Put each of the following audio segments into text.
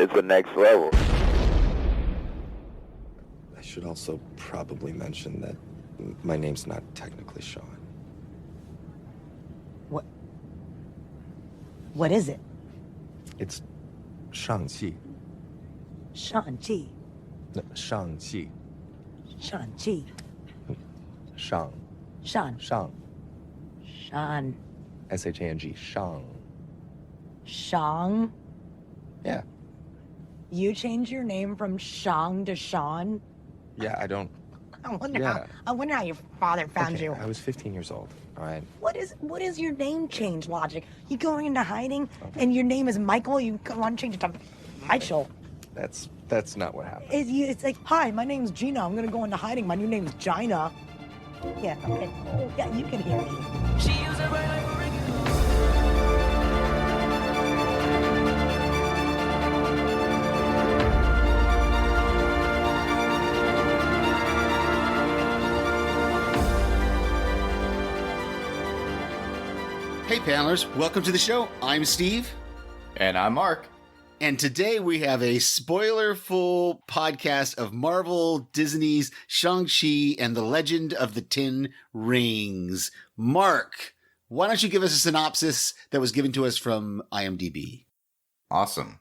it's the next level. I should also probably mention that my name's not technically Sean. What is it? It's Shang Chi. Shang Chi. No, Shang Chi. Shang Chi. Shang. Shan. Shang. Shan. S-H-A-N-G. Shang. Shang? Yeah. You changed your name from Shang to Sean? Yeah, I don't... I wonder Yeah. how your father found Okay, you. I was 15 years old, all right? What is your name change logic? You going into hiding and your name is Michael, you want to change it to Michael. That's not what happened. It's like, hi, my name's Gina. I'm gonna go into hiding. My new name's Gina. Yeah, okay. Oh, yeah, you can hear me. She used it right like a Hey panelers, welcome to the show. I'm Steve. And I'm Mark. And today we have a spoiler-full podcast of Marvel, Disney's Shang-Chi and the Legend of the Ten Rings. Mark, why don't you give us a synopsis that was given to us from IMDb? Awesome.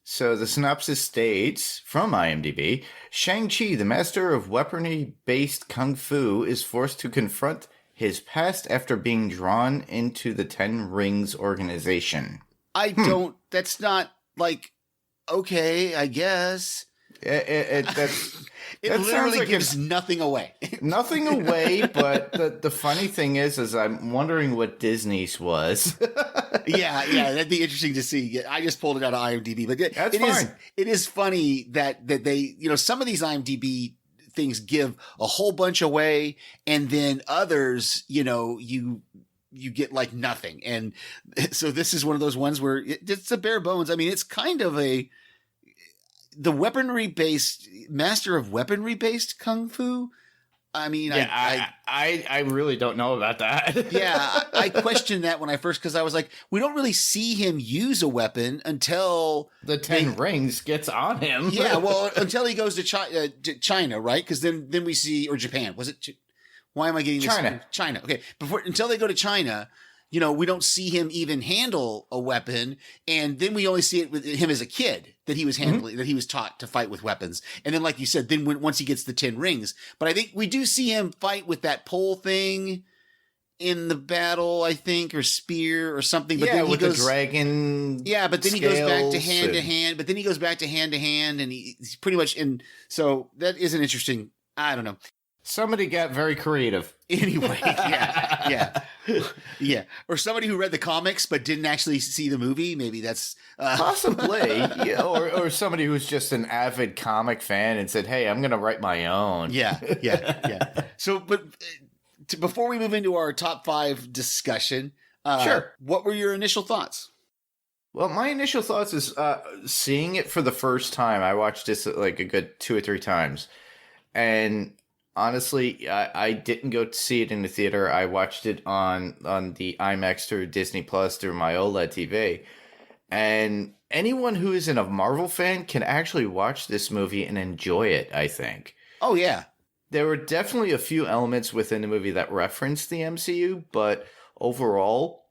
So the synopsis states, from IMDb, Shang Chi, the master of weaponry-based kung fu, is forced to confront his past after being drawn into the Ten Rings organization. That's not, like, okay, I guess. It literally like gives nothing away. Nothing away, but the funny thing is I'm wondering what Disney's was. Yeah, that'd be interesting to see. I just pulled it out of IMDb, but That's fine. It is funny that they, some of these IMDb things give a whole bunch away, and then others, you get like nothing. And so this is one of those ones where it's a bare bones. I mean, it's kind of the master of weaponry based kung fu. I mean, yeah, I really don't know about that. Yeah, I questioned that when I first, because I was like, we don't really see him use a weapon until the Ten Rings gets on him. Yeah, well, until he goes to China, right? Because then we see, or Japan. Was it? Why am I getting this? China. Okay, until they go to China, we don't see him even handle a weapon, and then we only see it with him as a kid that he was handling, that he was taught to fight with weapons, and then, like you said, then once he gets the 10 rings, but I think we do see him fight with that pole thing in the battle, I think, or spear or something. But then he goes, the dragon. Yeah, but then he goes back to hand to hand. But then he goes back to hand to hand, and he's pretty much in. So that is an interesting. I don't know. Somebody got very creative. Anyway, yeah. Or somebody who read the comics but didn't actually see the movie. Maybe that's possibly. Yeah, or somebody who's just an avid comic fan and said, "Hey, I'm going to write my own." Yeah. So, but before we move into our top 5 discussion, sure. What were your initial thoughts? Well, my initial thoughts is seeing it for the first time. I watched this like a good 2 or 3 times, and honestly, I didn't go to see it in the theater. I watched it on the IMAX through Disney Plus through my OLED TV. And anyone who isn't a Marvel fan can actually watch this movie and enjoy it, I think. Oh, yeah. There were definitely a few elements within the movie that referenced the MCU, but overall,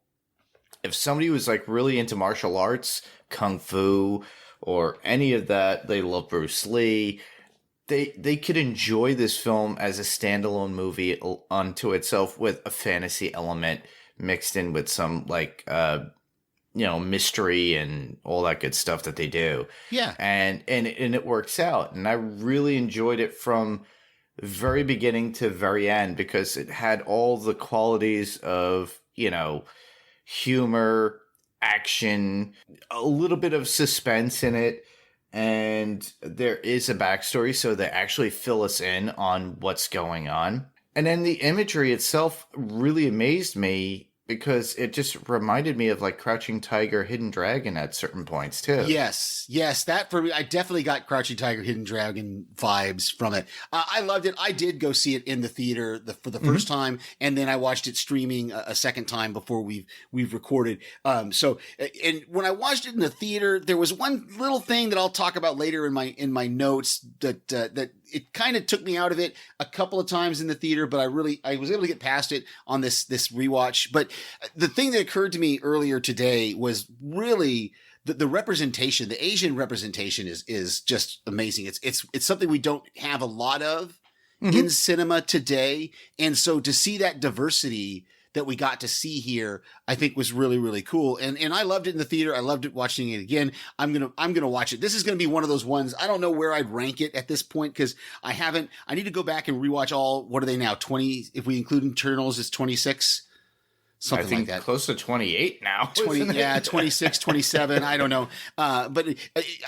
if somebody was like really into martial arts, kung fu, or any of that, they love Bruce Lee, they could enjoy this film as a standalone movie unto itself with a fantasy element mixed in with some like mystery and all that good stuff that they do. Yeah. And it works out. And I really enjoyed it from very beginning to very end because it had all the qualities of, humor, action, a little bit of suspense in it. And there is a backstory, so they actually fill us in on what's going on. And then the imagery itself really amazed me because it just reminded me of like Crouching Tiger, Hidden Dragon at certain points too. Yes, that for me, I definitely got Crouching Tiger, Hidden Dragon vibes from it. I loved it. I did go see it in the theater for the first time, and then I watched it streaming a second time before we've recorded. So, and when I watched it in the theater, there was one little thing that I'll talk about later in my notes that it kind of took me out of it a couple of times in the theater, but I was able to get past it on this rewatch. But the thing that occurred to me earlier today was really the representation. The Asian representation is just amazing. It's something we don't have a lot of in cinema today. And so to see that diversity that we got to see here, I think was really, really cool. And I loved it in the theater. I loved it watching it again. I'm going to watch it. This is going to be one of those ones. I don't know where I'd rank it at this point, because I need to go back and rewatch all, what are they now? 20, if we include Eternals, it's 26. Something I think like that. Close to 28 now. 26, 27. I don't know. But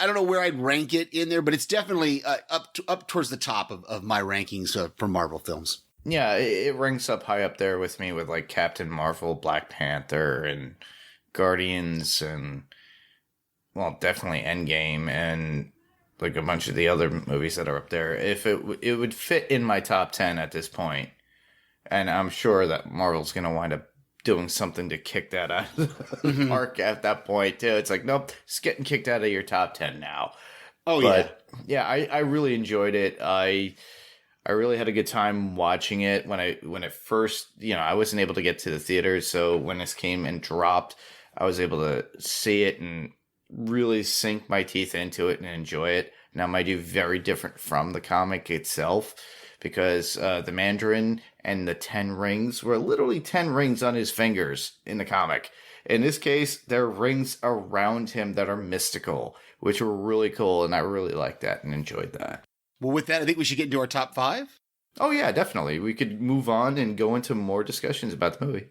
I don't know where I'd rank it in there, but it's definitely up towards the top of my rankings for Marvel films. Yeah, it ranks up high up there with me with like Captain Marvel, Black Panther, and Guardians, and well, definitely Endgame, and like a bunch of the other movies that are up there. If it would fit in my top 10 at this point, and I'm sure that Marvel's going to wind up doing something to kick that out of the park at that point too. It's like, nope, it's getting kicked out of your top 10 now. Oh, but, yeah, I really enjoyed it. I really had a good time watching it when it first, I wasn't able to get to the theater. So when this came and dropped, I was able to see it and really sink my teeth into it and enjoy it. Now, might be very different from the comic itself, because the Mandarin and the 10 rings were literally 10 rings on his fingers in the comic. In this case, there are rings around him that are mystical, which were really cool. And I really liked that and enjoyed that. Well, with that, I think we should get into our top 5. Oh, yeah, definitely. We could move on and go into more discussions about the movie.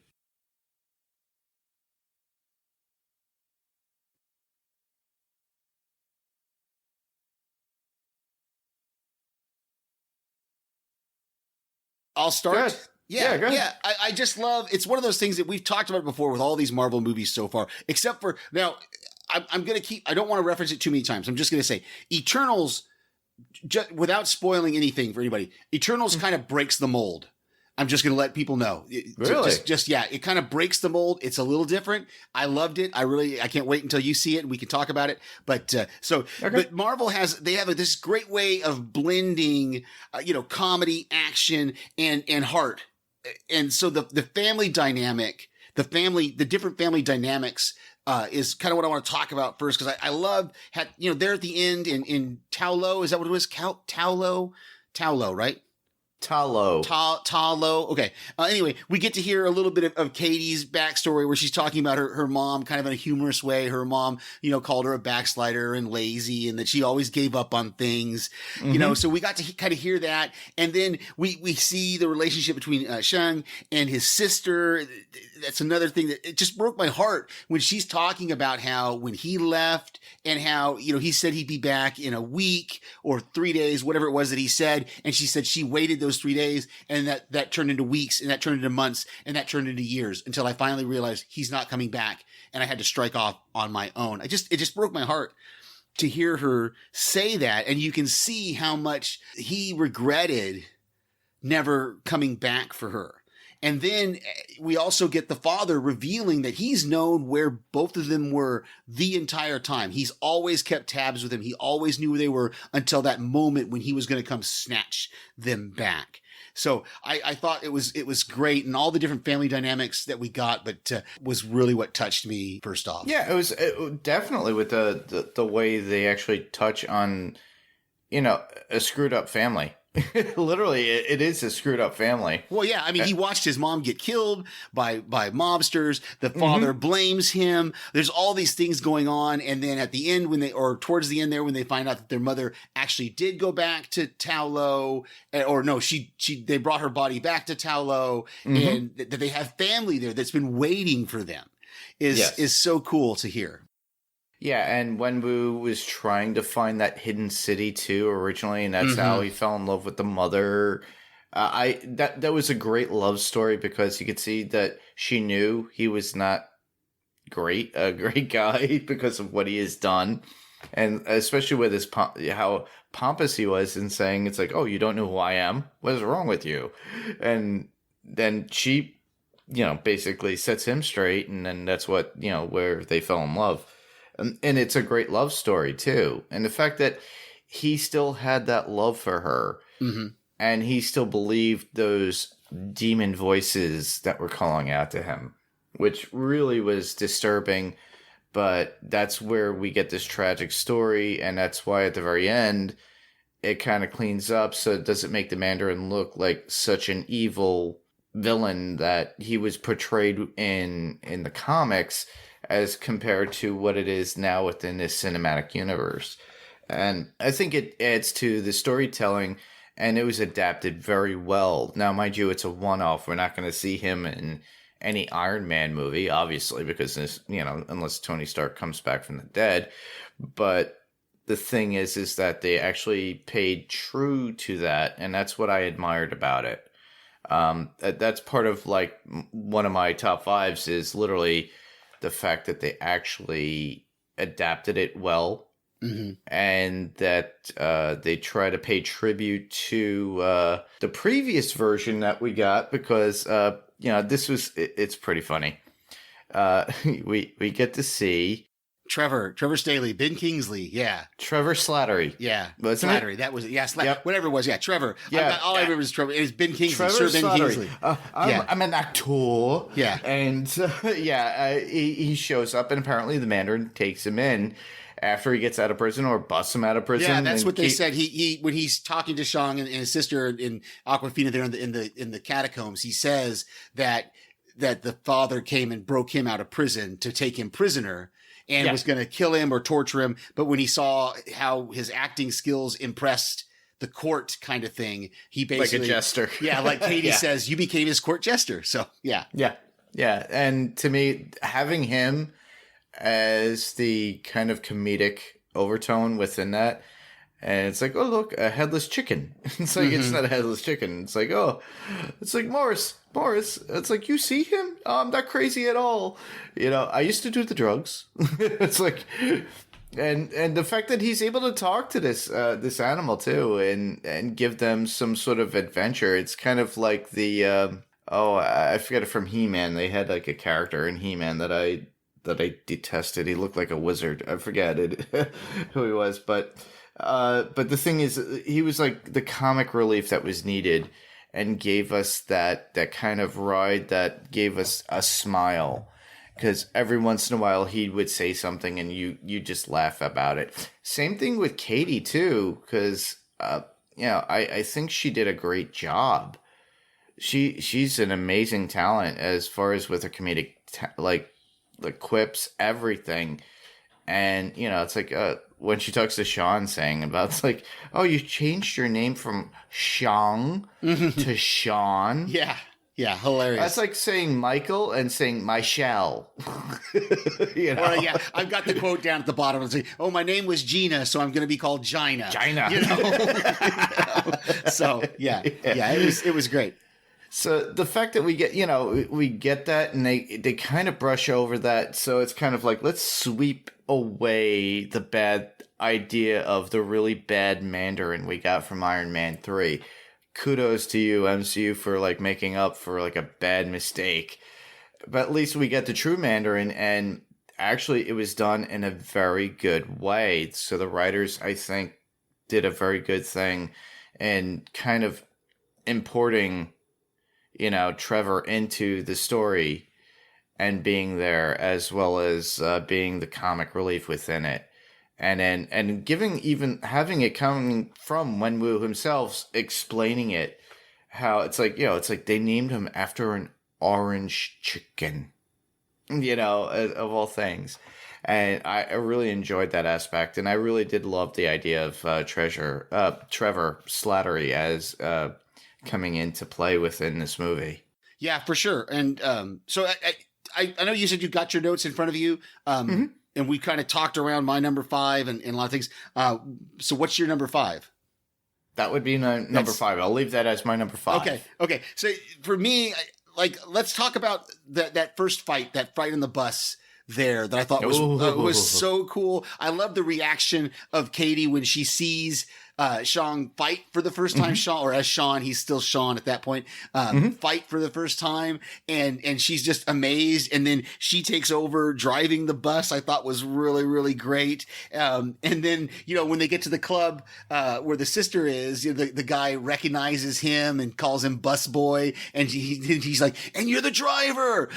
I'll start. Good. Yeah, go ahead. yeah. I just love, it's one of those things that we've talked about before with all these Marvel movies so far, except for now, I'm going to I don't want to reference it too many times. I'm just going to say Eternals, just without spoiling anything for anybody, Eternals kind of breaks the mold. I'm just going to let people know. Really? Yeah, it kind of breaks the mold. It's a little different. I loved it. I can't wait until you see it and we can talk about it. But but Marvel they have this great way of blending, comedy, action, and heart. And so the family dynamic, the different family dynamics, is kind of what I want to talk about first, because I love there at the end in Taulo, is that what it was? Taulo, right? Talo. Okay. Anyway, we get to hear a little bit of Katie's backstory, where she's talking about her mom kind of in a humorous way. Her mom, called her a backslider and lazy, and that she always gave up on things, so we got to kind of hear that. And then we see the relationship between Shang and his sister. That's another thing that it just broke my heart when she's talking about how when he left and how, he said he'd be back in a week or 3 days, whatever it was that he said. And she said she waited those 3 days, and that turned into weeks, and that turned into months, and that turned into years, until I finally realized he's not coming back, and I had to strike off on my own. It just broke my heart to hear her say that. And you can see how much he regretted never coming back for her. And then we also get the father revealing that he's known where both of them were the entire time. He's always kept tabs with them. He always knew where they were until that moment when he was going to come snatch them back. So I thought it was great, and all the different family dynamics that we got, but was really what touched me first off. Yeah, it was definitely with the way they actually touch on, a screwed up family. Literally, it is a screwed up family. Well, yeah, I mean, he watched his mom get killed by mobsters. The father blames him. There's all these things going on, and then at the end, towards the end there, when they find out that their mother actually did go back to Taulo, or no, they brought her body back to Taulo, and that they have family there that's been waiting for them, is so cool to hear. Yeah, and Wenwu was trying to find that hidden city too originally, and that's how he fell in love with the mother That was a great love story because you could see that she knew he was not a great guy because of what he has done, and especially with his how pompous he was in saying it's like, oh, you don't know who I am? What is wrong with you? And then she, basically sets him straight, and then that's what where they fell in love, and it's a great love story too, and the fact that he still had that love for her. Mm-hmm. And he still believed those demon voices that were calling out to him, which really was disturbing. But that's where we get this tragic story. And that's why at the very end, it kind of cleans up. So it doesn't make the Mandarin look like such an evil villain that he was portrayed in the comics as compared to what it is now within this cinematic universe. And I think it adds to the storytelling. And it was adapted very well. Now, mind you, it's a one-off. We're not going to see him in any Iron Man movie, obviously, because this, unless Tony Stark comes back from the dead. But the thing is that they actually paid true to that, and that's what I admired about it. That's part of like one of my top fives is literally the fact that they actually adapted it well. Mm-hmm. And that they try to pay tribute to the previous version that we got because this was it's pretty funny. We get to see Trevor Staley, Ben Kingsley, yeah, Trevor Slattery, yeah, wasn't Slattery. It? That was it. Yeah, whatever it was, yeah, Trevor. Yeah, all I remember is Trevor. It was Ben Kingsley, Trevor Sir Ben Kingsley. I'm an actor. Yeah, and he shows up, and apparently the Mandarin takes him in. After he gets out of prison or busts him out of prison. Yeah, that's what they said. He when he's talking to Shang and his sister in Aquafina there in the catacombs, he says that the father came and broke him out of prison to take him prisoner and was going to kill him or torture him. But when he saw how his acting skills impressed the court kind of thing, he basically like a jester. Yeah, like Katie says, you became his court jester. So yeah. And to me, having him as the kind of comedic overtone within that. And it's like, oh, look, a headless chicken. It's like, It's not a headless chicken. It's like, oh, it's like Morris. It's like, you see him? Oh, I'm not crazy at all. I used to do the drugs. It's like, and the fact that he's able to talk to this animal too and give them some sort of adventure. It's kind of like the, I forget it from He-Man. They had like a character in He-Man that I detested. He looked like a wizard. I forget who he was, but the thing is, he was like the comic relief that was needed, and gave us that kind of ride that gave us a smile, because every once in a while he would say something and you just laugh about it. Same thing with Katie too, because I think she did a great job. She's an amazing talent as far as with her comedic the quips, everything. And it's like when she talks to Sean saying about, it's like, oh, you changed your name from Shang to Sean. Yeah hilarious. That's like saying Michael and saying Michelle. Or, I've got the quote down at the bottom. It's like, oh, my name was Gina, so I'm going to be called Gina. So it was great. So the fact that we get that, and they kind of brush over that. So it's kind of like, let's sweep away the bad idea of the really bad Mandarin we got from Iron Man 3. Kudos to you, MCU, for like making up for like a bad mistake. But at least we get the true Mandarin, and actually it was done in a very good way. So the writers, I think, did a very good thing in kind of importing Trevor into the story and being there, as well as being the comic relief within it. And having it coming from Wenwu himself, explaining it, how it's like, it's like they named him after an orange chicken, of all things. And I really enjoyed that aspect. And I really did love the idea of Trevor Slattery as coming into play within this movie. Yeah, for sure. And so I know you said you got your notes in front of you, and we kind of talked around my number 5 and a lot of things. So what's your number 5? That would be number 5. I'll leave that as my number 5. Okay. So for me, let's talk about that first fight, that fight on the bus there that I thought was so cool. I love the reaction of Katie when she sees Shang fight for the first time. Sean, or as Sean, he's still Sean at that point, fight for the first time. And she's just amazed. And then she takes over driving the bus, I thought was really, really great. And then, when they get to the club, where the sister is, the guy recognizes him and calls him bus boy. And he's like, and you're the driver.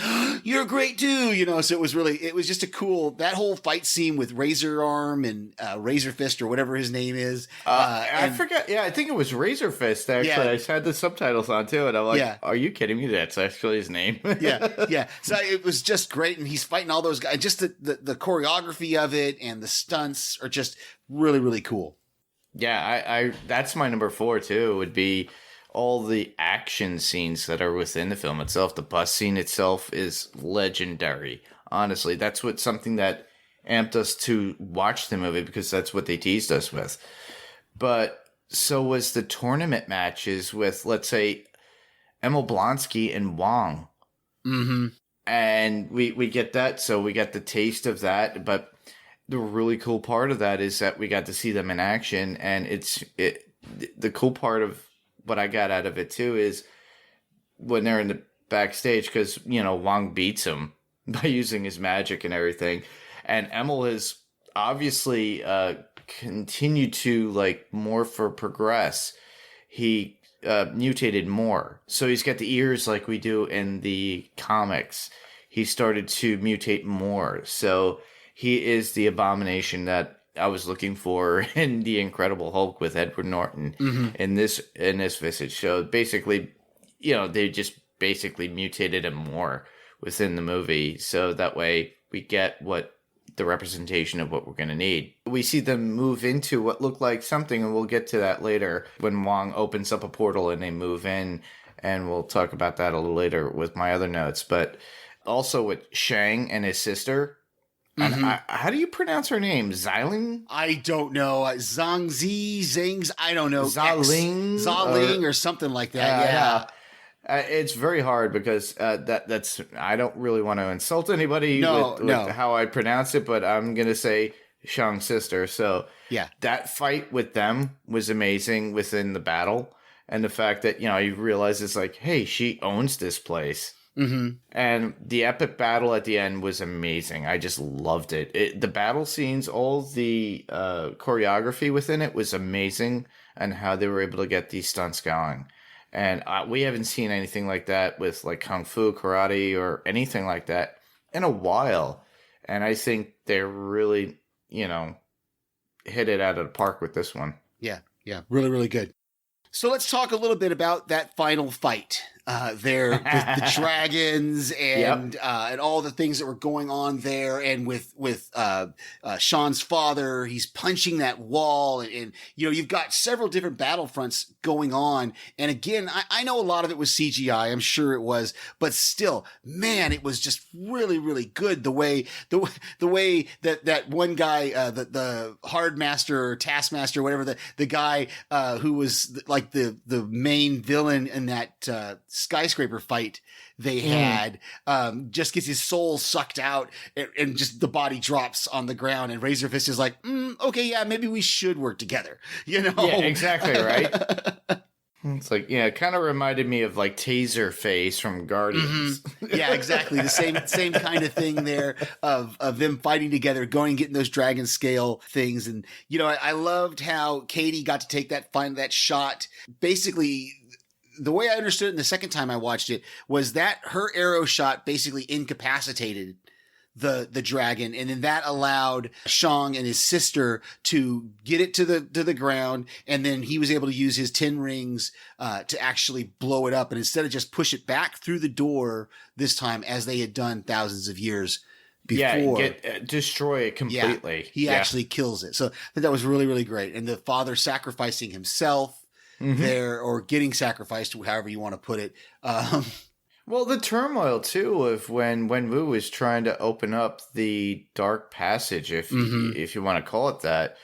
You're great too. So it was just that whole fight scene with Razor Arm and Razor Fist or whatever his name is. I forgot. Yeah, I think it was Razor Fist, actually. Yeah. I had the subtitles on, too, and I'm like, Are you kidding me? That's actually his name. Yeah. So it was just great, and he's fighting all those guys. Just the choreography of it and the stunts are just really, really cool. Yeah, I that's my number 4, too, would be all the action scenes that are within the film itself. The bus scene itself is legendary. Honestly, that's something that amped us to watch the movie, because that's what they teased us with. But so was the tournament matches with, let's say, Emil Blonsky and Wong. Mm-hmm. And we get that, so we got the taste of that. But the really cool part of that is that we got to see them in action. And the cool part of what I got out of it, too, is when they're in the backstage, because, Wong beats him by using his magic and everything. And Emil is obviously continued to morph or progress. He mutated more, so he's got the ears like we do in the comics. He started to mutate more, so he is the abomination that I was looking for in the Incredible Hulk with Edward Norton in this visage. So basically, they just basically mutated him more within the movie, so that way we get the representation of what we're going to need. We see them move into what looked like something, and we'll get to that later when Wong opens up a portal and they move in, and we'll talk about that a little later with my other notes. But also with Shang and his sister. And how do you pronounce her name? Xiling? I don't know. Zhangzi, I don't know. Xiling or something like that. Yeah. It's very hard because that's I don't really want to insult anybody with how I pronounce it, but I'm going to say Shang's sister. So yeah, that fight with them was amazing within the battle. And the fact that, you realize it's like, hey, she owns this place. Mm-hmm. And the epic battle at the end was amazing. I just loved it. The battle scenes, all the choreography within it was amazing, and how they were able to get these stunts going. And we haven't seen anything like that with kung fu, karate, or anything like that in a while. And I think they really, hit it out of the park with this one. Yeah. Really, really good. So let's talk a little bit about that final fight there with the dragons and all the things that were going on there, and with Sean's father. He's punching that wall, and you've got several different battlefronts going on. And again, I know a lot of it was CGI. I'm sure it was, but still, man, it was just really, really good. The way that one guy, the hard master or taskmaster, whatever, the guy who was like the main villain in that skyscraper fight they had, just gets his soul sucked out, and just the body drops on the ground, and Razor Fist is like, okay, yeah, maybe we should work together, Yeah, exactly, right? It's like, it kind of reminded me of Taser Face from Guardians. Mm-hmm. Yeah, exactly. The same kind of thing there of them fighting together, getting those dragon scale things. And, I loved how Katie got to take that shot. Basically, the way I understood it the second time I watched it was that her arrow shot basically incapacitated the dragon, and then that allowed Shang and his sister to get it to the ground, and then he was able to use his 10 rings to actually blow it up, and instead of just push it back through the door this time as they had done thousands of years before. Destroy it completely. He actually kills it. So I think that was really, really great. And the father sacrificing himself there, or getting sacrificed, however you want to put it. Well, the turmoil, too, of when Wenwu was trying to open up the dark passage, if you want to call it that,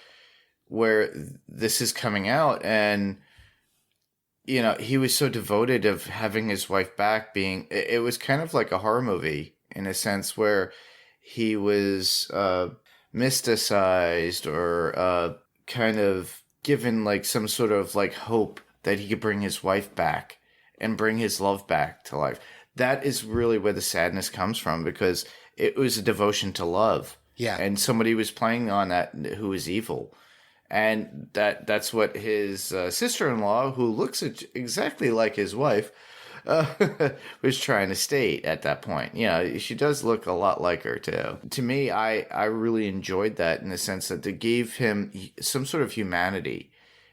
where this is coming out, and he was so devoted of having his wife back. It was kind of like a horror movie in a sense, where he was mysticized or kind of given like some sort of like hope that he could bring his wife back and bring his love back to life. That is really where the sadness comes from, because it was a devotion to love. Yeah. And somebody was playing on that who was evil. And that's what his sister-in-law, who looks exactly like his wife, was trying to state at that point. She does look a lot like her, too. To me, I really enjoyed that in the sense that they gave him some sort of humanity.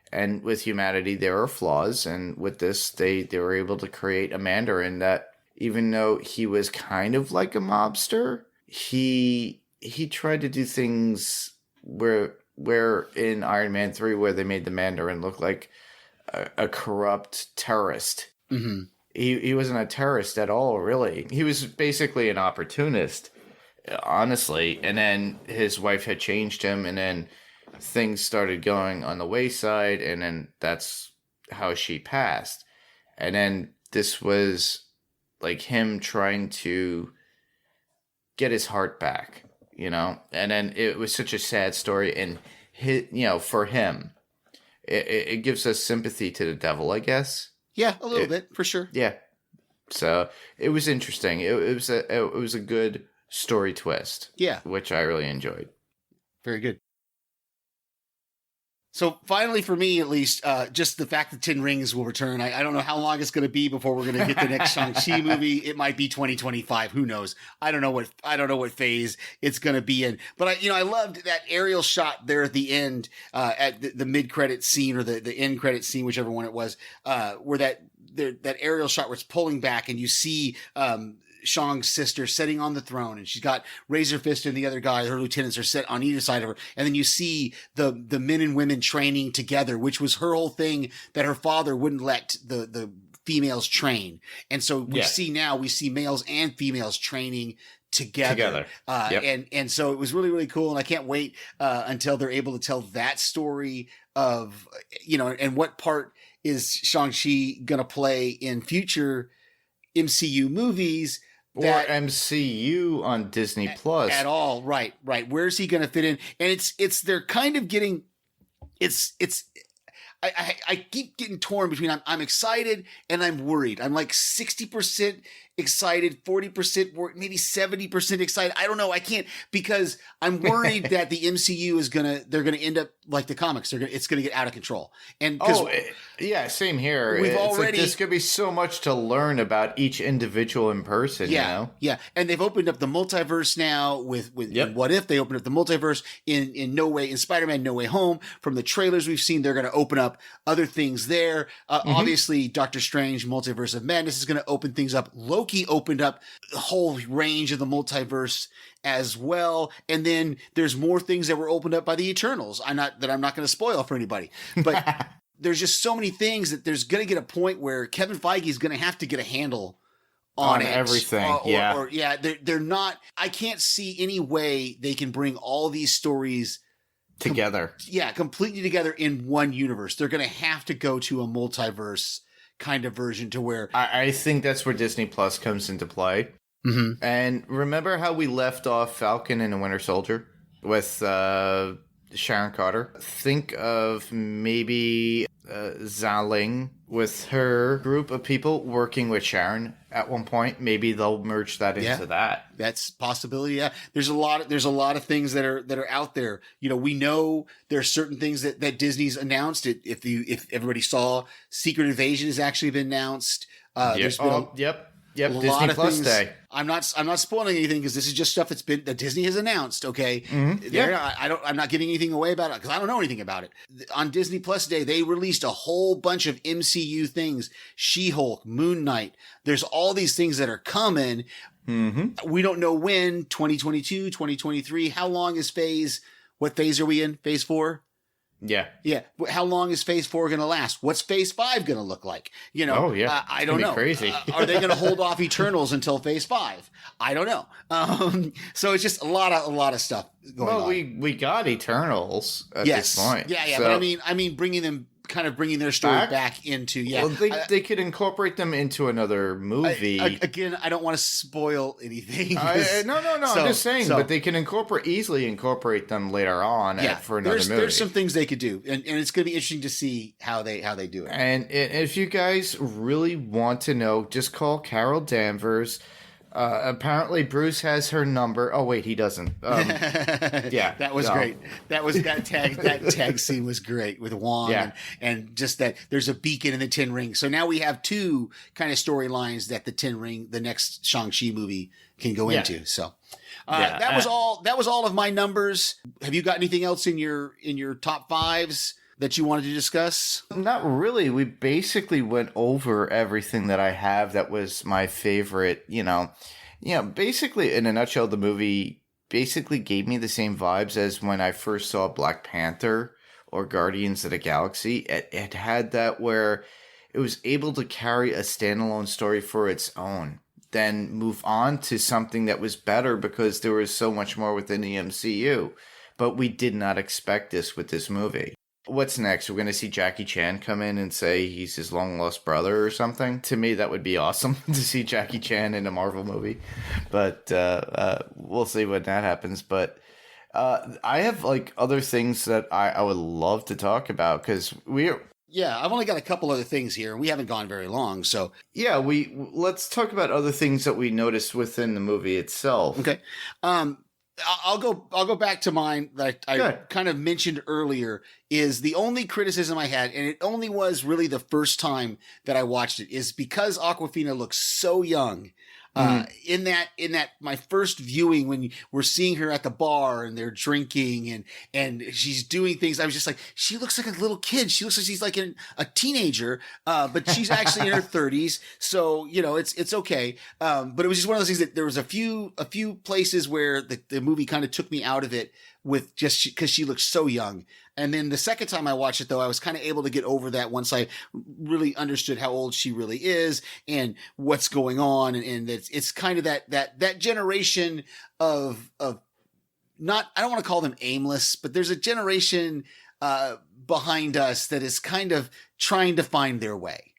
And with humanity, there are flaws. And with this, they were able to create a Mandarin that, even though he was kind of like a mobster, he tried to do things where in Iron Man 3, where they made the Mandarin look like a corrupt terrorist. Mm-hmm. He wasn't a terrorist at all, really. He was basically an opportunist, honestly. And then his wife had changed him, and then things started going on the wayside, and then that's how she passed. And then this was like him trying to get his heart back, and then it was such a sad story. And for him, it gives us sympathy to the devil, I guess. Yeah, a little bit, for sure. Yeah. So it was interesting. It was a good story twist. Yeah. Which I really enjoyed. Very good. So finally, for me at least, just the fact that 10 Rings will return. I don't know how long it's going to be before we're going to get the next Shang-Chi movie. It might be 2025. Who knows? I don't know what phase it's going to be in. But I loved that aerial shot there at the end, at the mid-credit scene, or the end credit scene, whichever one it was, where that aerial shot where it's pulling back and you see Shang's sister sitting on the throne, and she's got Razor Fist and the other guy, her lieutenants, are set on either side of her. And then you see the men and women training together, which was her whole thing, that her father wouldn't let the females train. And so we see males and females training together. Yep. And so it was really, really cool. And I can't wait until they're able to tell that story of, and what part is Shang-Chi going to play in future MCU movies. Or MCU on Disney Plus at all. Right. Where's he going to fit in? And they're kind of getting, I keep getting torn between I'm excited and I'm worried. I'm like 60% excited, 40% worried, maybe 70% excited. I don't know. I can't, because I'm worried that the MCU they're gonna end up like the comics. It's gonna get out of control. And same here. There's gonna be so much to learn about each individual in person. Yeah. And they've opened up the multiverse now with What If. They opened up the multiverse in Spider-Man No Way Home. From the trailers we've seen, they're gonna open up other things there. Obviously, Doctor Strange Multiverse of Madness is gonna open things up. Loki opened up the whole range of the multiverse as well. And then there's more things that were opened up by the Eternals. I'm not going to spoil for anybody, but there's just so many things that there's going to get a point where Kevin Feige is going to have to get a handle on everything. They're not, I can't see any way they can bring all these stories together. Completely together in one universe. They're going to have to go to a multiverse kind of version, to where I think that's where Disney Plus comes into play. Mm-hmm. And remember how we left off Falcon and the Winter Soldier with Sharon Carter? Think of maybe Xialing with her group of people working with Sharon at one point. Maybe they'll merge that into that. That's a possibility. Yeah, there's a lot of things that are out there. We know there's certain things that Disney's announced. If everybody saw, Secret Invasion has actually been announced. There's been Disney Plus Day. I'm not spoiling anything, because this is just stuff that Disney has announced. Okay. Mm-hmm. I'm not giving anything away about it, because I don't know anything about it. On Disney Plus Day, they released a whole bunch of MCU things. She-Hulk, Moon Knight. There's all these things that are coming. Mm-hmm. We don't know when. 2022, 2023. How long is phase? What phase are we in? Phase 4? Yeah. Yeah. How long is phase 4 going to last? What's phase 5 going to look like? You know, oh, yeah. I don't know. Crazy. Are they going to hold off Eternals until phase 5? I don't know. So it's just a lot of stuff going on. Well, we got Eternals at yes. this point. Yeah. So, But I mean, bringing their story back into, yeah. Well, they could incorporate them into another movie. Again, I don't want to spoil anything. No. I'm just saying, but they can easily incorporate them later on for another movie. There's some things they could do, and it's going to be interesting to see how they do it. And if you guys really want to know, just call Carol Danvers. Apparently Bruce has her number. Oh wait, he doesn't. Yeah, that was great. That tag scene was great with Wong, and just that there's a beacon in the Ten Ring. So now we have two kind of storylines that the Ten Ring, the next Shang Chi movie, can go into. So that was all. That was all of my numbers. Have you got anything else in your top fives that you wanted to discuss? Not really. We basically went over everything that I have that was my favorite, basically in a nutshell, the movie basically gave me the same vibes as when I first saw Black Panther or Guardians of the Galaxy. It had that where it was able to carry a standalone story for its own, then move on to something that was better because there was so much more within the MCU. But we did not expect this with this movie. What's next? We're going to see Jackie Chan come in and say he's his long-lost brother or something? To me, that would be awesome to see Jackie Chan in a Marvel movie. But we'll see when that happens. But I have other things that I would love to talk about because I've only got a couple other things here. We haven't gone very long, so let's talk about other things that we noticed within the movie itself. Okay. I'll go back to mine that I kind of mentioned earlier. Is the only criticism I had, and it only was really the first time that I watched it, is because Awkwafina looks so young. In that my first viewing, when we're seeing her at the bar and they're drinking and she's doing things, I was just like, she looks like a little kid. She looks like she's like a teenager, but she's actually in her 30s. So, it's okay. But it was just one of those things that there was a few places where the movie kind of took me out of it with just because she looks so young. And then the second time I watched it, though, I was kind of able to get over that once I really understood how old she really is and what's going on. And it's kind of that generation of not, I don't want to call them aimless, but there's a generation behind us that is kind of trying to find their way.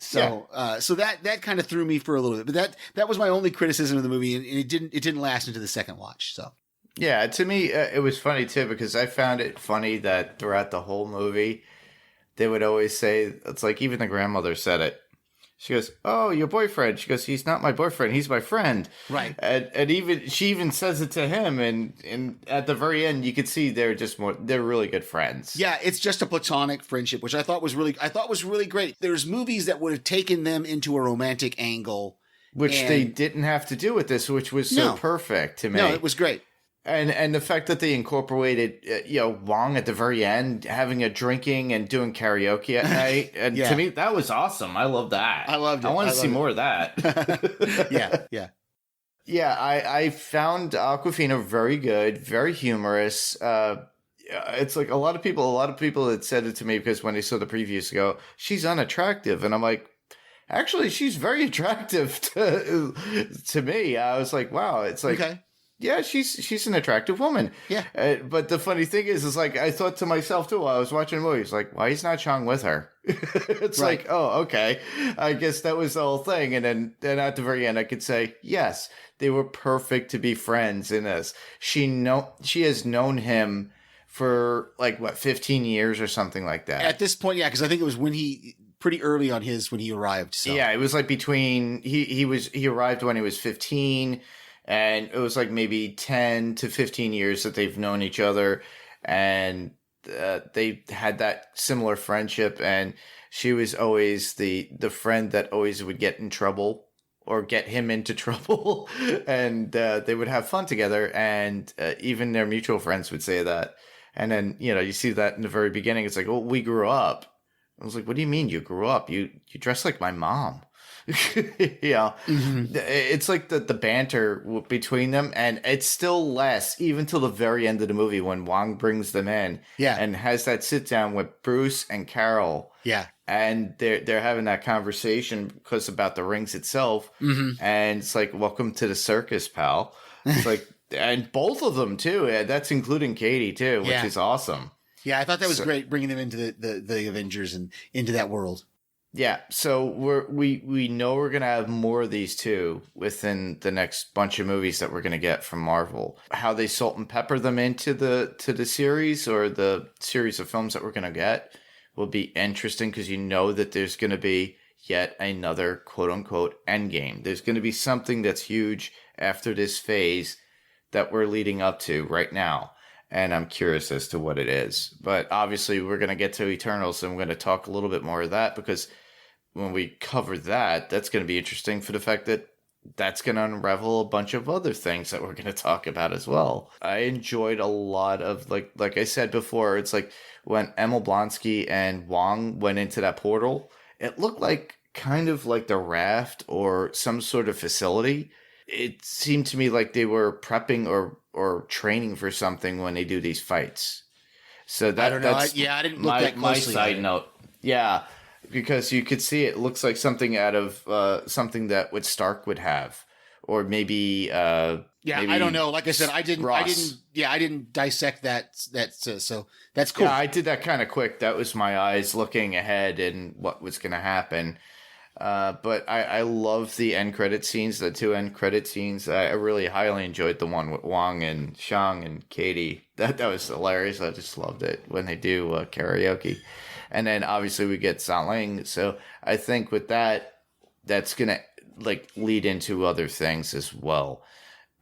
So, so that kind of threw me for a little bit, but that was my only criticism of the movie, and it didn't last into the second watch. So. Yeah, to me, it was funny, too, because I found it funny that throughout the whole movie, they would always say, it's like even the grandmother said it. She goes, "Oh, your boyfriend." She goes, "He's not my boyfriend. He's my friend." Right. And she even says it to him. And at the very end, you could see they're really good friends. Yeah, it's just a platonic friendship, which I thought was really great. There's movies that would have taken them into a romantic angle. Which they didn't have to do with this, which was so perfect to me. No, it was great. And the fact that they incorporated, Wong at the very end, having a drinking and doing karaoke at night. And to me, that was awesome. I love that. I loved it. I want to see more of that. Yeah. Yeah, I found Awkwafina very good, very humorous. It's like a lot of people had said it to me because when they saw the previews go, she's unattractive. And I'm like, actually, she's very attractive to me. I was like, wow, it's like... Okay. Yeah, she's an attractive woman. Yeah. But the funny thing is like, I thought to myself, too, while I was watching the movie, it's like, why is not Chong with her? It's like, oh, okay. I guess that was the whole thing. And then at the very end, I could say, yes, they were perfect to be friends in this. She has known him for 15 years or something like that. At this point, yeah, because I think it was pretty early on when he arrived. So. Yeah, it was like between, he arrived when he was 15. And it was like maybe 10 to 15 years that they've known each other, and they had that similar friendship. And she was always the friend that always would get in trouble or get him into trouble, and they would have fun together. And even their mutual friends would say that. And then you see that in the very beginning. It's like, well, we grew up. I was like, what do you mean you grew up? You dress like my mom. Yeah, it's like the banter between them, and it still lasts even till the very end of the movie when Wong brings them in, Yeah. and has that sit down with Bruce and Carol, Yeah. and they're having that conversation because about the rings itself, and it's like, welcome to the circus, pal. It's like, and both of them too. Yeah, that's including Katie too, which Yeah. is awesome. Yeah, I thought that was great, bringing them into the Avengers and into that world. Yeah, so we know we're gonna have more of these too within the next bunch of movies that we're gonna get from Marvel. How they salt and pepper them into the series or the series of films that we're gonna get will be interesting, because you know that there's gonna be yet another quote unquote endgame. There's gonna be something that's huge after this phase that we're leading up to right now. And I'm curious as to what it is. But obviously we're gonna get to Eternals, and we're gonna talk a little bit more of that, because when we cover that, that's going to be interesting for the fact that that's going to unravel a bunch of other things that we're going to talk about as well. I enjoyed a lot of, like I said before, it's like when Emil Blonsky and Wong went into that portal, it looked like kind of like the raft or some sort of facility. It seemed to me like they were prepping or training for something when they do these fights. So that, I don't know. that's I didn't look that my closely. side note. Yeah. Because you could see it looks like something out of something that what Stark would have, or maybe maybe I don't know. Like I said, I didn't dissect that. So that's cool. Yeah, I did that kind of quick. That was my eyes looking ahead and what was going to happen. But I love the end credit scenes, the 2 end credit scenes. I really highly enjoyed the one with Wong and Shang and Katie. That was hilarious. I just loved it when they do karaoke. And then obviously we get Ling. So I think with that, that's going to lead into other things as well.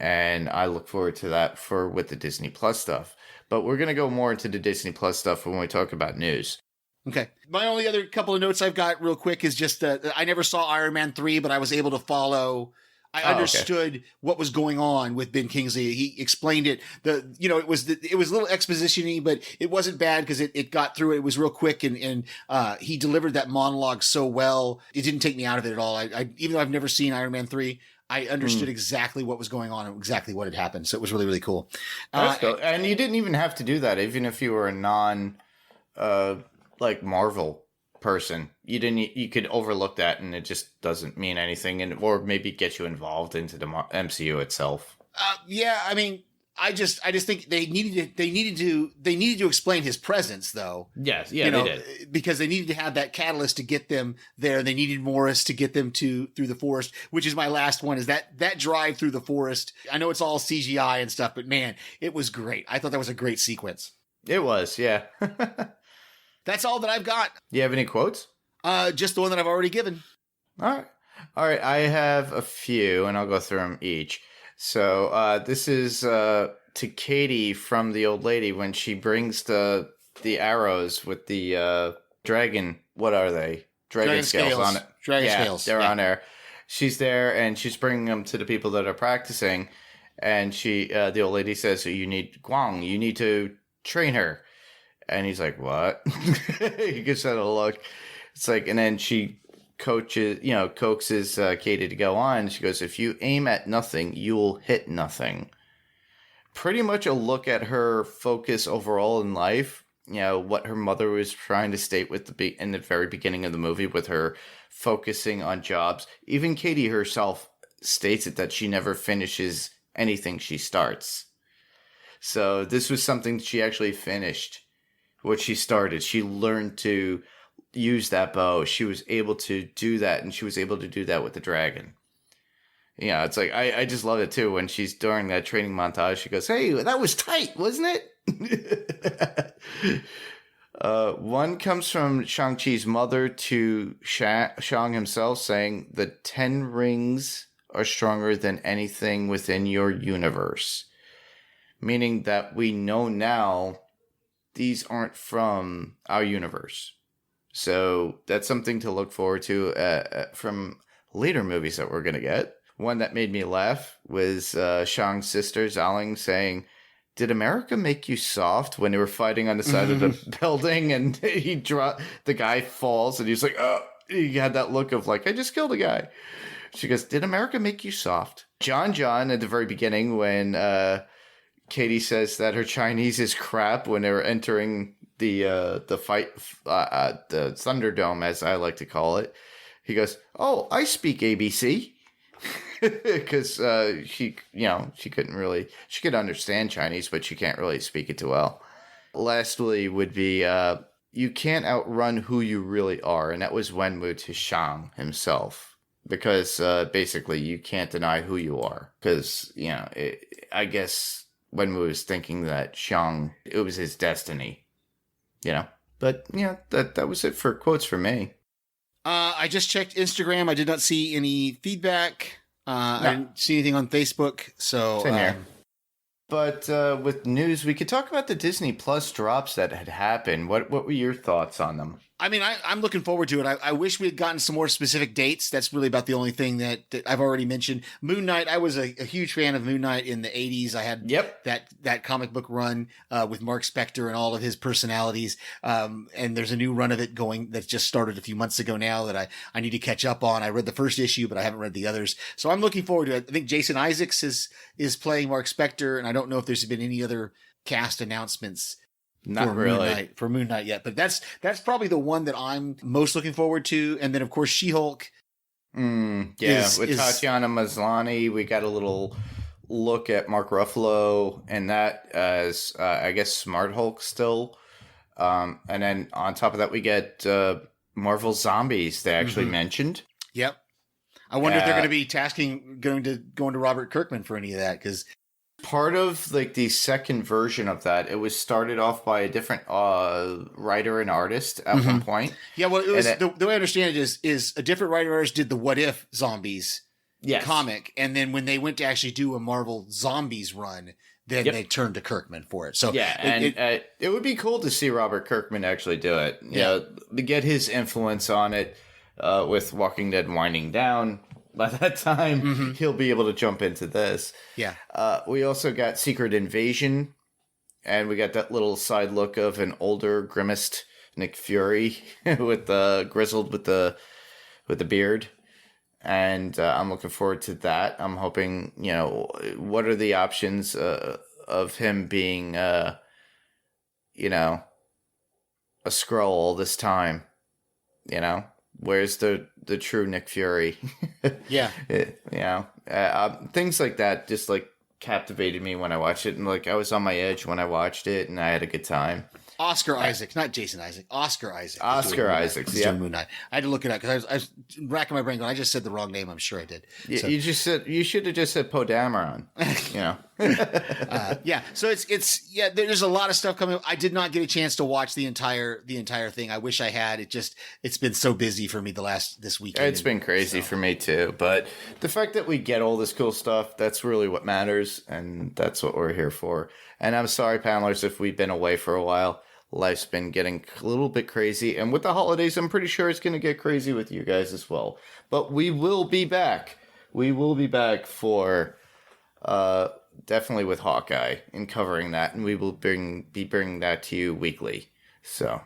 And I look forward to that with the Disney Plus stuff. But we're going to go more into the Disney Plus stuff when we talk about news. Okay. My only other couple of notes I've got real quick is just I never saw Iron Man 3, but I was able to follow. I understood what was going on with Ben Kingsley. He explained it. It was a little exposition-y, but it wasn't bad because it got through it. It was real quick, and he delivered that monologue so well. It didn't take me out of it at all. I even though I've never seen Iron Man 3, I understood exactly what was going on and exactly what had happened. So it was really, really cool. That's cool. And you didn't even have to do that, even if you were a non Marvel person. You could overlook that, and it just doesn't mean anything, or maybe get you involved into the MCU itself. I mean, I just think they needed to explain his presence, though. Yes, yeah, they did, because they needed to have that catalyst to get them there. They needed Morris to get them through the forest, which is my last one. Is that drive through the forest? I know it's all CGI and stuff, but man, it was great. I thought that was a great sequence. It was, yeah. That's all that I've got. You have any quotes? Just the one that I've already given. All right. I have a few, and I'll go through them each. So this is to Katie from the old lady when she brings the arrows with the dragon. What are they? Dragon scales on it. Dragon scales. They're on there. She's there, and she's bringing them to the people that are practicing. And she, the old lady says, "You need Guang. You need to train her." And he's like, "What?" He gives that a look. It's like, and then she coaxes Katie to go on. She goes, "If you aim at nothing, you will hit nothing." Pretty much a look at her focus overall in life. What her mother was trying to state in the very beginning of the movie with her focusing on jobs. Even Katie herself states it that she never finishes anything she starts. So this was something she actually finished. What she started, she learned to use that bow. She was able to do that, and she was able to do that with the dragon. It's like, I just love it too. When she's during that training montage, she goes, "Hey, that was tight, wasn't it?" One comes from Shang Chi's mother to Shang himself, saying, "The 10 rings are stronger than anything within your universe." Meaning that we know now these aren't from our universe. So that's something to look forward to from later movies that we're going to get. One that made me laugh was Shang's sister, Xialing, saying, "Did America make you soft?" when they were fighting on the side of the building and the guy falls and he's like, "Oh," he had that look of like, I just killed a guy. She goes, did America make you soft? John at the very beginning when Katie says that her Chinese is crap when they were entering the fight, the Thunderdome, as I like to call it. He goes, oh, I speak ABC. Because she could understand Chinese, but she can't really speak it too well. Lastly would be, you can't outrun who you really are. And that was Wenwu to Shang himself. Because basically you can't deny who you are. Because, I guess Wenwu was thinking that Shang, it was his destiny. But, that was it for quotes for me. I just checked Instagram. I did not see any feedback. No. I didn't see anything on Facebook. So, same here. But with news, we could talk about the Disney Plus drops that had happened. What were your thoughts on them? I mean, I'm looking forward to it. I wish we had gotten some more specific dates. That's really about the only thing that I've already mentioned. Moon Knight, I was a huge fan of Moon Knight in the 80s. I had that comic book run with Mark Spector and all of his personalities. And there's a new run of it going that just started a few months ago now that I need to catch up on. I read the first issue, but I haven't read the others. So I'm looking forward to it. I think Jason Isaacs is playing Mark Spector, and I don't know if there's been any other cast announcements Not really for Moon Knight yet, but that's probably the one that I'm most looking forward to. And then of course She-Hulk. With Tatiana Maslany, we got a little look at Mark Ruffalo and that as I guess Smart Hulk still. And then on top of that, we get Marvel Zombies. They actually mentioned. Yep. I wonder if they're going to be going to Robert Kirkman for any of that, because part of like the second version of that, it was started off by a different writer and artist at one point. Yeah, well, it was the way I understand it is a different writer and artist did the What If Zombies comic, and then when they went to actually do a Marvel Zombies run, then they turned to Kirkman for it. So it would be cool to see Robert Kirkman actually do it. To get his influence on it with Walking Dead winding down. By that time, he'll be able to jump into this. Yeah. We also got Secret Invasion, and we got that little side look of an older, grimaced Nick Fury with the grizzled with the beard, and I'm looking forward to that. I'm hoping, what are the options of him being, a Skrull all this time, Where's the true Nick Fury? Things like that just like captivated me when I watched it, and like I was on my edge when I watched it, and I had a good time. Oscar Isaac, not Jason Isaac. Oscar Isaac. Oscar Isaac. Yeah. Moon Knight. I had to look it up because I was racking my brain going, I just said the wrong name. I'm sure I did. So. You should have just said Poe Dameron. So there's a lot of stuff coming. I did not get a chance to watch the entire thing. I wish I had. It's been so busy for me this weekend. It's been crazy for me too. But the fact that we get all this cool stuff, that's really what matters, and that's what we're here for. And I'm sorry, panelers, if we've been away for a while. Life's been getting a little bit crazy, and with the holidays, I'm pretty sure it's going to get crazy with you guys as well. But we will be back. We will be back for definitely with Hawkeye and covering that, and we will be bringing that to you weekly. So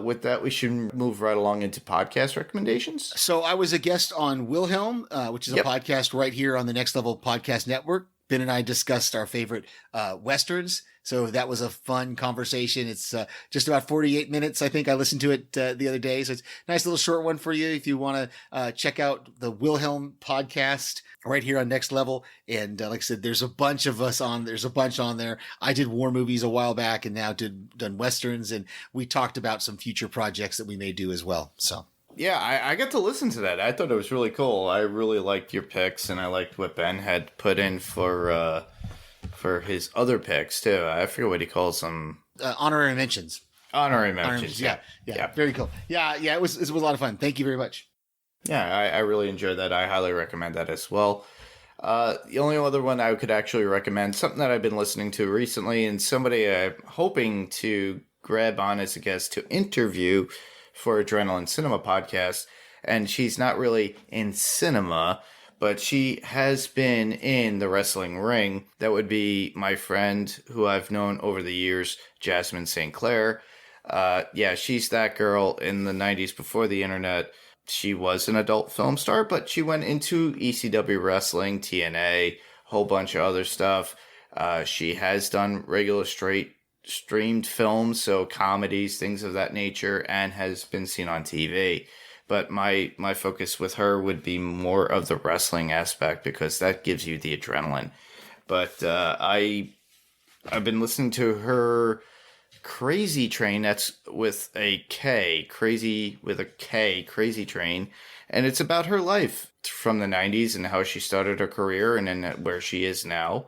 with that, we should move right along into podcast recommendations. So I was a guest on Wilhelm, which is a podcast right here on the Next Level Podcast Network. Ben and I discussed our favorite Westerns. So that was a fun conversation. It's just about 48 minutes. I think I listened to it the other day. So it's a nice little short one for you if you want to check out the Wilhelm podcast right here on Next Level. And like I said, there's a bunch of us on. There's a bunch on there. I did war movies a while back and now done Westerns. And we talked about some future projects that we may do as well. So. Yeah, I got to listen to that. I thought it was really cool. I really liked your picks, and I liked what Ben had put in for his other picks too. I forget what he calls them. Honorary mentions. Honorary mentions. Yeah. Very cool. Yeah. It was a lot of fun. Thank you very much. Yeah, I really enjoyed that. I highly recommend that as well. The only other one I could actually recommend, something that I've been listening to recently, and somebody I'm hoping to grab on as a guest to interview for Adrenaline Cinema podcast, and she's not really in cinema, but she has been in the wrestling ring. That would be my friend who I've known over the years, Jasmine St. Clair. Yeah, she's that girl in the 90s before the internet. She was an adult film star, but she went into ECW wrestling, TNA, whole bunch of other stuff. She has done regular straight streamed films, so comedies, things of that nature, and has been seen on TV. But my focus with her would be more of the wrestling aspect because that gives you the adrenaline. But I've been listening to her Crazy Train. That's with a K, Crazy with a K, Crazy Train, and it's about her life from the 90s and how she started her career and then where she is now.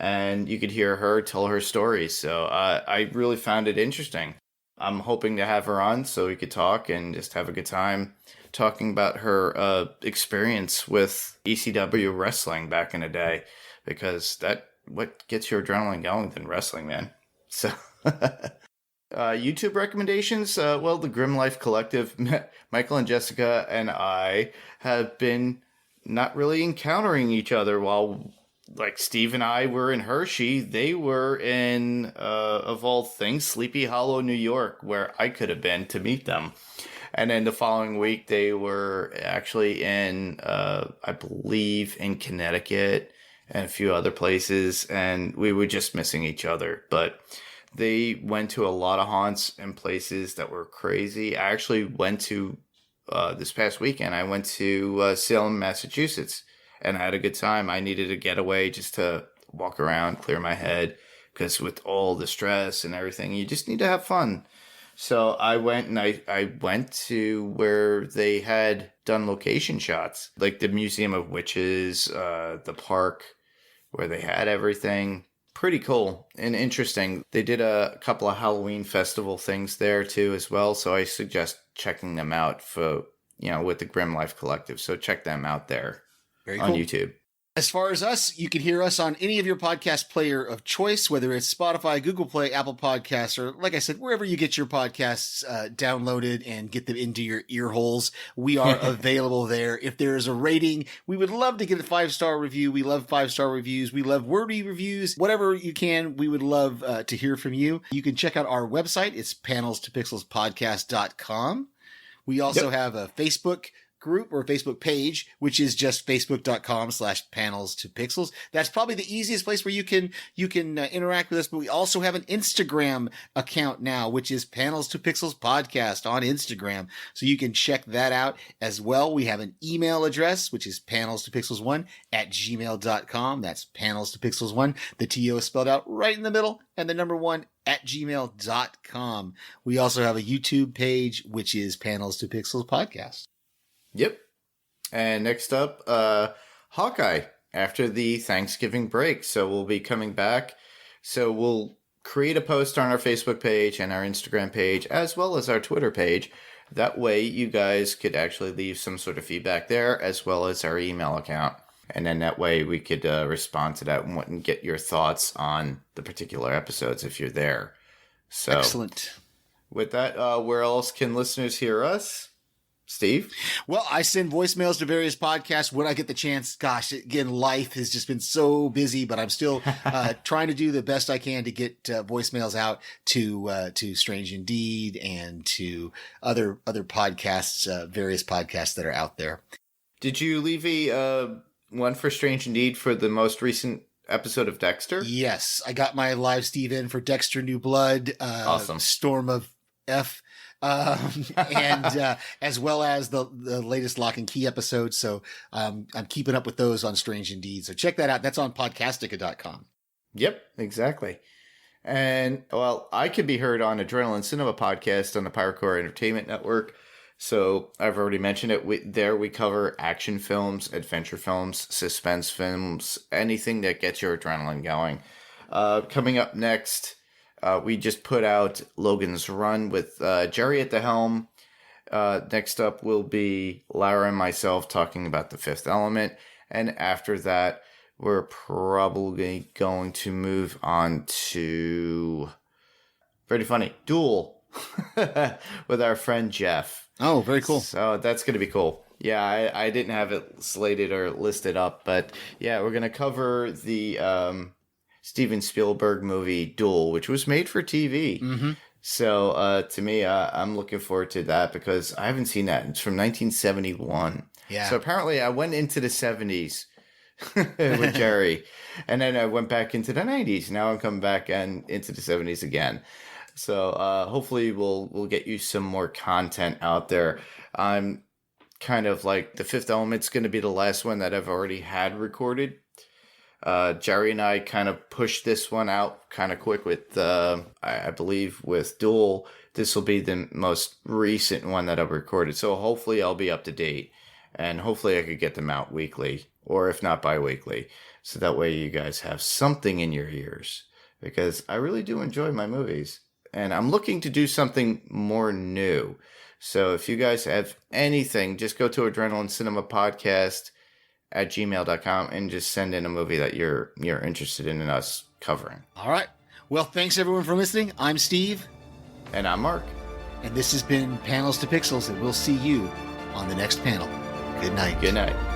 And you could hear her tell her stories. So I really found it interesting. I'm hoping to have her on so we could talk and just have a good time talking about her experience with ECW wrestling back in the day, because what gets your adrenaline going than wrestling, man. So YouTube recommendations. Well, the Grim Life Collective, Michael and Jessica and I have been not really encountering each other while, like, Steve and I were in Hershey. They were in, of all things, Sleepy Hollow, New York, where I could have been to meet them. And then the following week, they were actually in, I believe, in Connecticut and a few other places. And we were just missing each other. But they went to a lot of haunts and places that were crazy. I actually went to, this past weekend, I went to Salem, Massachusetts. And I had a good time. I needed a getaway just to walk around, clear my head, because with all the stress and everything, you just need to have fun. So I went and I went to where they had done location shots, like the Museum of Witches, the park where they had everything. Pretty cool and interesting. They did a couple of Halloween festival things there too as well. So I suggest checking them out for, with the Grim Life Collective. So check them out there. Very on cool. YouTube. As far as us, you can hear us on any of your podcast player of choice, whether it's Spotify, Google Play, Apple Podcasts, or, like I said, wherever you get your podcasts downloaded and get them into your ear holes. We are available there. If there is a rating, we would love to get a 5-star review. We love 5-star reviews. We love wordy reviews. Whatever you can, we would love to hear from you. You can check out our website. It's panelstopixelspodcast.com. We also have a Facebook group or Facebook page, which is just facebook.com/panels2pixels. That's probably the easiest place where you can interact with us. But we also have an Instagram account now, which is Panels2Pixels Podcast on Instagram. So you can check that out as well. We have an email address, which is panels2pixels1@gmail.com. That's panels2pixels1. The TO is spelled out right in the middle, and the number 1@gmail.com. We also have a YouTube page, which is Panels2Pixels Podcast. Yep. And next up, Hawkeye after the Thanksgiving break. So we'll be coming back. So we'll create a post on our Facebook page and our Instagram page, as well as our Twitter page. That way you guys could actually leave some sort of feedback there, as well as our email account. And then that way we could respond to that and get your thoughts on the particular episodes if you're there. So excellent. With that, where else can listeners hear us? Steve? Well, I send voicemails to various podcasts when I get the chance. Gosh, again, life has just been so busy, but I'm still trying to do the best I can to get voicemails out to Strange Indeed and to other podcasts, various podcasts that are out there. Did you leave a one for Strange Indeed for the most recent episode of Dexter? Yes, I got my live Steve in for Dexter New Blood. Awesome. Storm of F. And as well as the latest Lock and Key episode. So I'm keeping up with those on Strange Indeed. So check that out. That's on podcastica.com. Yep, exactly. And, well, I can be heard on Adrenaline Cinema Podcast on the Pyrocore Entertainment Network. So I've already mentioned it. We cover action films, adventure films, suspense films, anything that gets your adrenaline going. Coming up next, we just put out Logan's Run with Jerry at the helm. Next up will be Lara and myself talking about The Fifth Element. And after that, we're probably going to move on to, pretty funny, Duel with our friend Jeff. Oh, very cool. So that's going to be cool. Yeah, I didn't have it slated or listed up, but yeah, we're going to cover the Steven Spielberg movie Duel, which was made for TV. So to me, I'm looking forward to that because I haven't seen that. It's from 1971. Yeah. So apparently I went into the 70s with Jerry, and then I went back into the 90s. Now I'm coming back and into the 70s again. So hopefully we'll get you some more content out there. I'm kind of like The Fifth Element's going to be the last one that I've already had recorded. Jerry and I kind of pushed this one out kind of quick with, I believe with Duel, this will be the most recent one that I've recorded. So hopefully I'll be up to date, and hopefully I could get them out weekly, or if not bi-weekly. So that way you guys have something in your ears, because I really do enjoy my movies, and I'm looking to do something more new. So if you guys have anything, just go to Adrenaline Cinema Podcast at gmail.com and just send in a movie that you're interested in us covering. All right. Well, thanks everyone for listening. I'm Steve. And I'm Mark. And this has been Panels to Pixels, and we'll see you on the next panel. Good night. Good night.